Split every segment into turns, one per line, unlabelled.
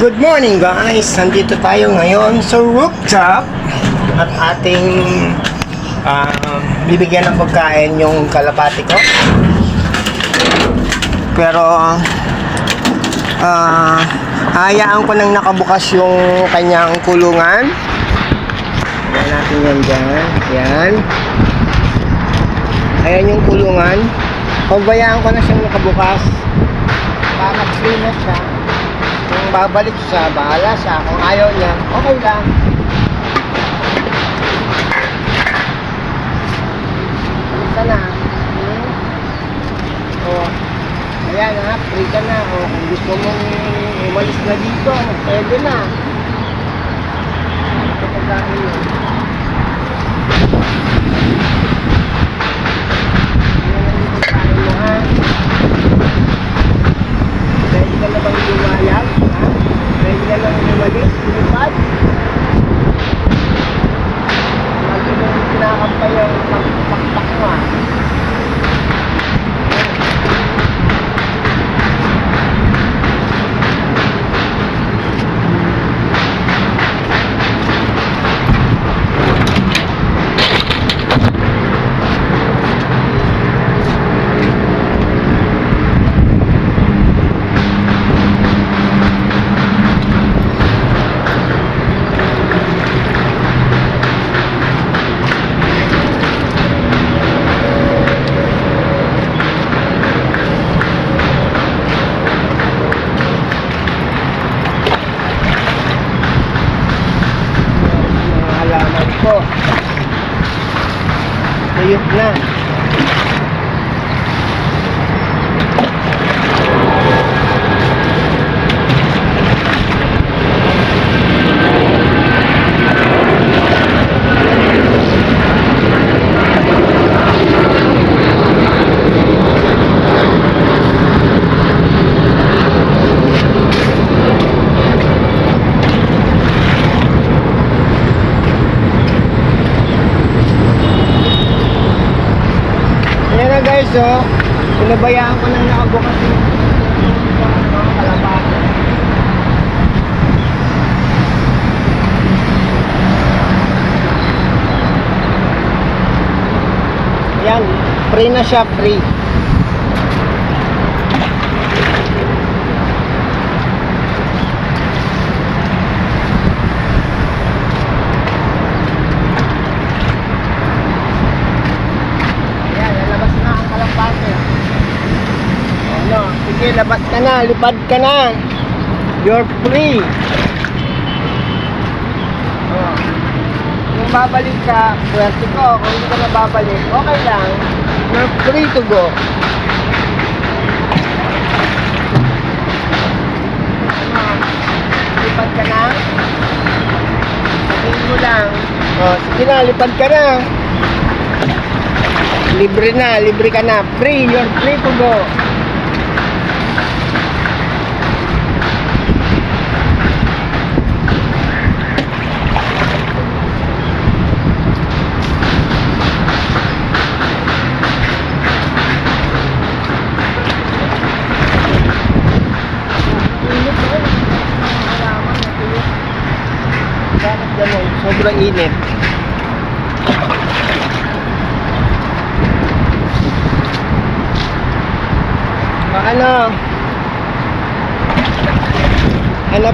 Good morning guys! Nandito tayo ngayon sa rooftop at ating bibigyan ng pagkain yung kalapati ko. Pero hayaan ko nang nakabukas yung kanyang kulungan. Ayan natin yan dyan. Ayan. Ayan yung kulungan. Pabayaan ko na siyang nakabukas para free na siya. Kung babalik siya, bahala siya. Kung ayaw niya, okay lang. Isa na. O, ayan ha, free ka na. O, kung gusto mong umalis na dito, pwede na. Ito pagkain yun. Ayan ang pagkain mo ha. Pwede ka na bang lumayag? Ha? Pwede ka lang umalis? Lumipad? Lagi mo kinakampay ang pakpak mo ha. Po. Ayok na. Guys, oh, pinabayaan ko nang nakabukas yung kalabati. Ayan, free na siya, free. Sige, labas ka na, lipad ka na. You're free. Oh. Kung babalik ka, pwerte ko. Kung hindi ka na babalik, okay lang. You're free to go. Oh. Lipad ka na. Sabihin mo lang. Oh, sige na, lipad ka na. Libre ka na. Free, you're free to go. Sobrang init. Ano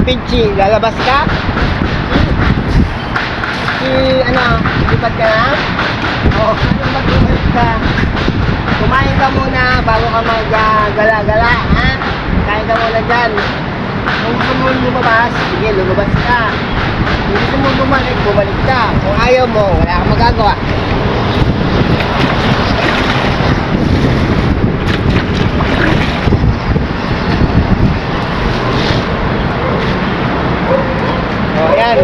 Pichi, lalabas ka? Lipat ka na? Oo, mag-lipat ka. Kumain ka muna bago ka mag-gala-gala, ha? Kain ka muna dyan. Kung gusto mo lumabas, sige, lumabas ka. Kung gusto mo bumalik ka. Kung ayaw mo, wala kang magagawa. O, yan.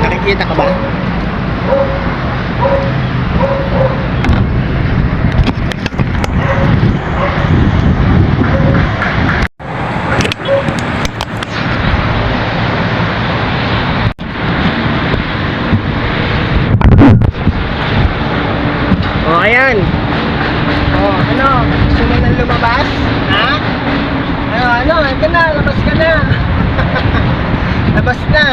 Nakikita ka ba? O, ayan. O, ano? Gusto mo nang lumabas? Ha? Ano? Ayan ka na. Labas ka na. Labas na.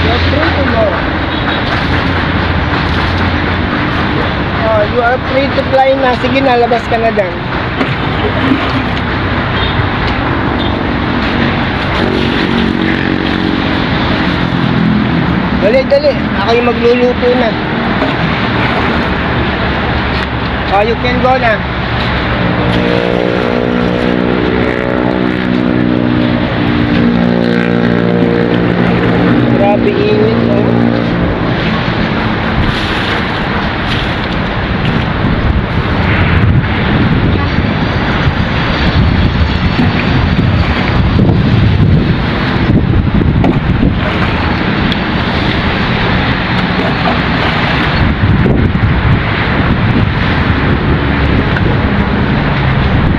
You're free to go. Oh, you are free to fly na. Sige na, labas ka na dyan. Dali, dali. Ako yung magluluto na. Oh, you can go na. Grabe init, oh.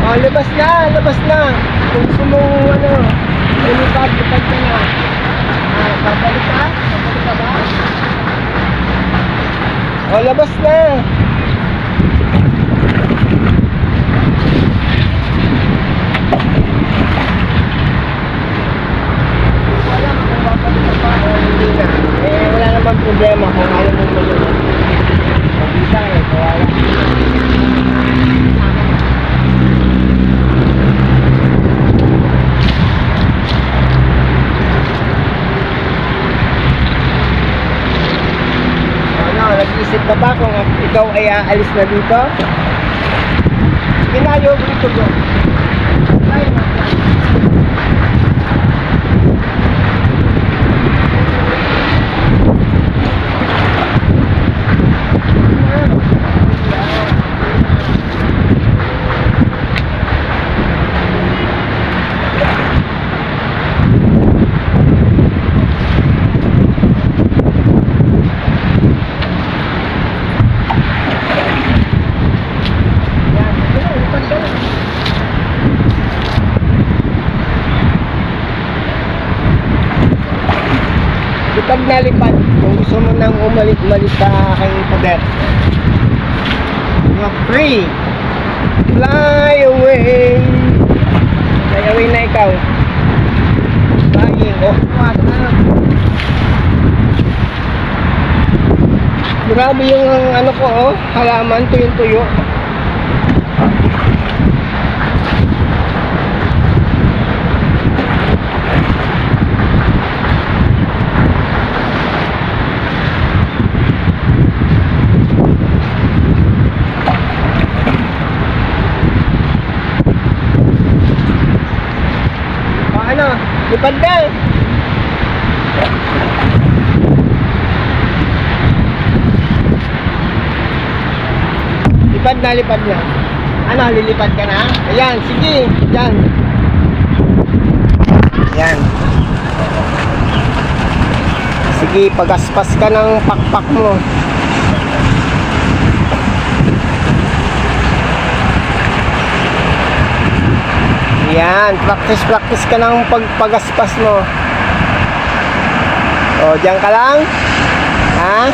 Oh, labas na. Kung gusto mo, ano, lumipad ka na. Papalik ka? Papalik ka ba? Oh, labas na. Wala kung papalik ka pa o hindi na. Wala namang problema kung ayaw mo malunod. Pag-isa kawala. Nag-isip ka ba kung ikaw ay aalis na dito? Ginayo dito bro. Lipad na lipad kung gusto mo nang umalit-malit sa aking poder. You're free. Fly away. Fly away na ikaw. Flying. Oh, what? Grabe yung ano ko, oh. Halaman, tuyong-tuyo. Lipad na. Lipad na. Ano, lilipad ka na? Ayan, sige. Ayan. Ayan. Sige, pagaspas ka ng pakpak mo. Yan, practice ka ng pagpagaspas mo. O, diyan ka lang. Ha?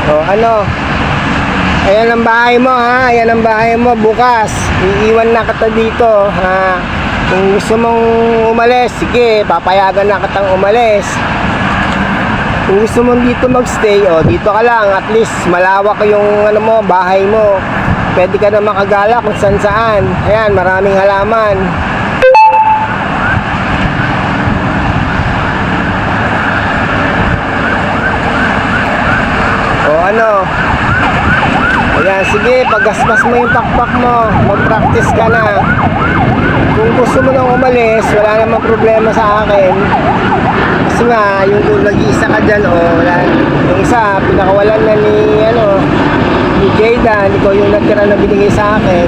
O, ano? Ayan ang bahay mo, ha? Ayan ang bahay mo bukas. Iiwan na kita dito, ha? Kung gusto mong umalis, sige, papayagan na kitang umalis. Kung gusto mong dito magstay, o, dito ka lang. At least, malawak yung ano mo, bahay mo. Pwede ka na makagala kung saan. Ayan, maraming halaman. O ano? Ayan, sige, paggaspas mo yung pakpak mo. Mag-practice ka na. Kung gusto mo nang umalis, wala namang problema sa akin. Kasi nga, yung nag-iisa ka dyan, o, wala. Yung isa, pinakawalan na ni, ano, ni Jaydan, ikaw yung natira na binigay sa akin.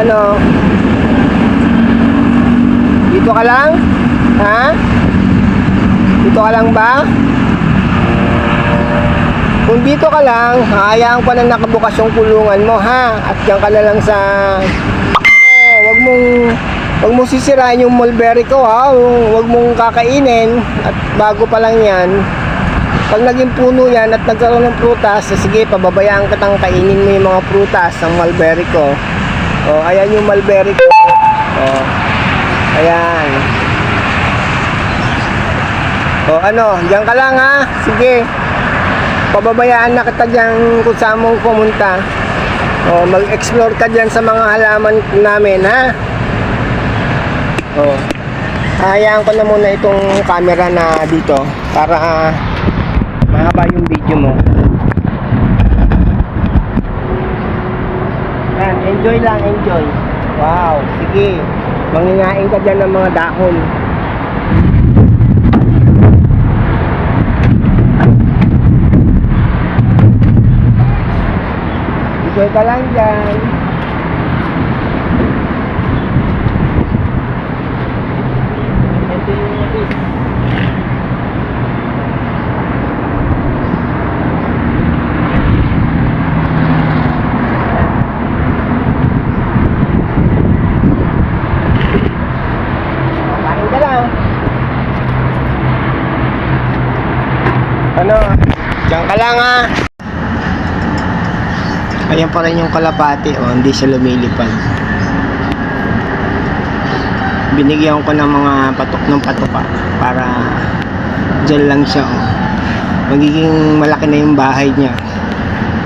Ano? Dito ka lang? Ha? Dito ka lang ba? Kung dito ka lang, hayaan pa na nakabukas yung kulungan mo, ha? At diyan ka na lang sa wag mong sisirain yung mulberry ko, ha? Wag mong kakainin at bago pa lang yan. Pag naging puno yan at nagkaroon ng prutas, sige, pababayaan kitang kainin mo yung mga prutas ng mulberry ko. O, ayan yung mulberry ko. O, ayan. O, ano, diyan ka lang, ha? Sige. Pababayaan na kita dyan kung saan mong pumunta. O, mag-explore ka dyan sa mga halaman namin, ha? O, hayaan ko na muna itong camera na dito para mahaba yung video mo. Yan, enjoy lang, enjoy. Wow, sige. Mangingain ka dyan ng mga dahon. Enjoy ka lang dyan. Ano, diyan ka lang, ha. Ayan pa rin yung kalapati, oh, hindi siya lumilipad. Binigyan ko ng mga patok ng patoka para dyan lang siya, oh. Magiging malaki na yung bahay niya.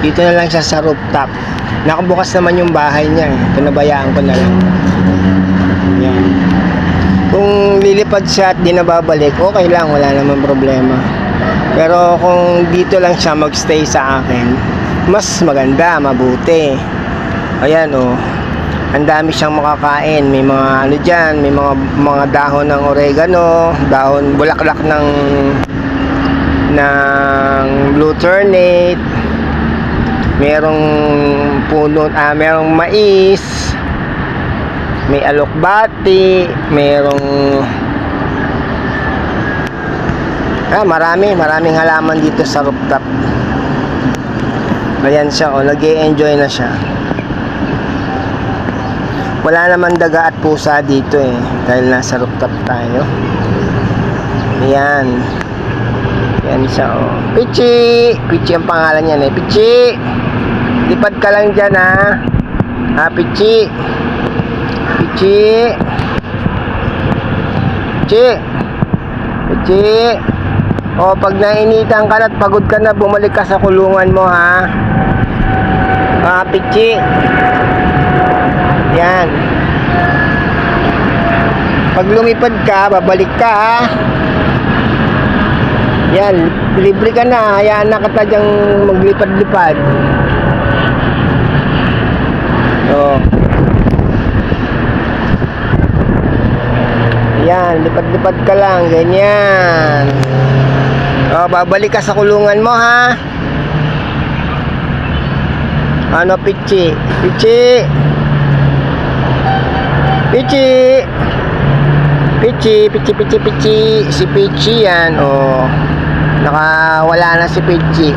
Dito na lang siya sa rooftop. Nakabukas naman yung bahay niya, eh. Pinabayaan ko na lang. Yan. Kung lilipad siya at di nababalik, okay lang, wala naman problema. Pero kung dito lang siya magstay sa akin, mas maganda, mabuti. Ayan, oh. Ang dami siyang makakain. May mga ano diyan, may mga dahon ng oregano, dahon bulaklak ng blue turnip. Merong puno, merong mais. May alokbati, merong maraming halaman dito sa rooftop. Ayan siya, oh, nag-e-enjoy na siya. Wala naman daga at pusa dito, eh, dahil nasa rooftop tayo. Ayan. Ayan siya, oh. Pichi! Pichi ang pangalan niya, eh. Pichi! Lipad ka lang dyan, ha. Ha, Pichi! Pichi! Pichi! Pichi! O, pag nainitan ka na at pagod ka na, bumalik ka sa kulungan mo, ha? Pichi. Yan. Pag lumipad ka, babalik ka, ha? Yan, libre ka na. Hayaan na kita dyang maglipad-lipad. O. Yan, lipad-lipad ka lang. Ganyan. O, babalik ka sa kulungan mo, ha? Ano, Pichi? Pichi! Pichi! Pichi, Pichi, Pichi, Pichi. Si Pichi yan, o. Nakawala na si Pichi.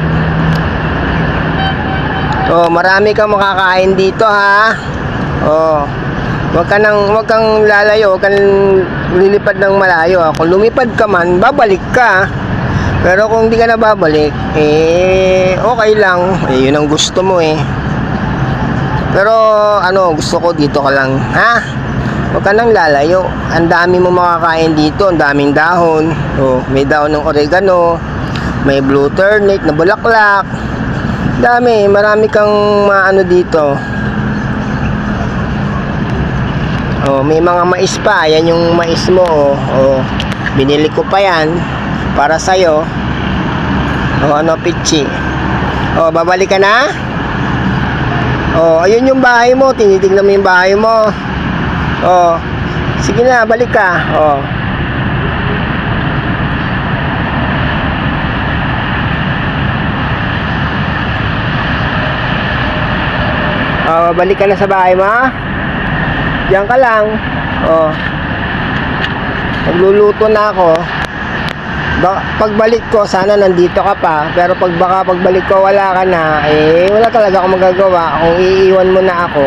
O, marami kang makakain dito, ha? O. Wag kang lalayo, wag kang lilipad ng malayo. Kung lumipad ka man, babalik ka. Pero kung di ka na babalik, okay lang. Yun ang gusto mo, eh. Pero ano, gusto ko dito ka lang, ha? Huwag ka nang lalayo. Ang dami mo makakain dito, ang daming dahon. Oh, may dahon ng oregano, may blue turnip na bulaklak. Marami kang maano dito. Oh, may mga mais pa. Yan yung mais mo, oh. Oh, binili ko pa yan para sa'yo. Oh, ano, Pichi? Oh, babalik ka na? Oh, ayun yung bahay mo. Tinitignan mo yung bahay mo. Oh, sige na, balik ka. Oh. Oh, balik ka na sa bahay mo. Diyan ka lang. Oh. Nagluluto na ako. pagbalik ko, sana nandito ka pa. Pero baka pagbalik ko, wala ka na. Eh, wala talaga akong magagawa kung iiwan mo na ako.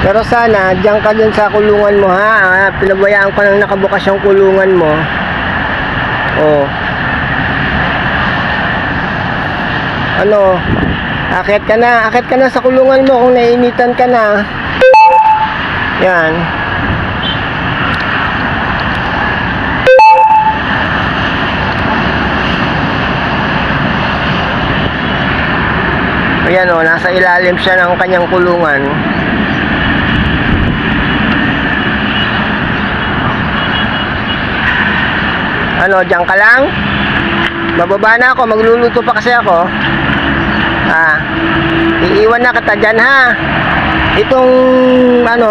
Pero sana, diyan ka dun sa kulungan mo, ha? Pinabayaan ko nang nakabukas yung kulungan mo. Oh. Ano? Akit ka na sa kulungan mo kung naiinitan ka na. Yan. Ayan o, nasa ilalim siya ng kanyang kulungan. Ano, diyan ka lang? Bababa na ako, magluluto pa kasi ako. Iiwan na kita dyan, ha. Itong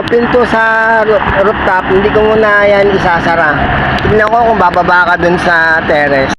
pinto sa rooftop, hindi ko muna yan isasara. Tignan ko kung bababa ka dun sa terrace.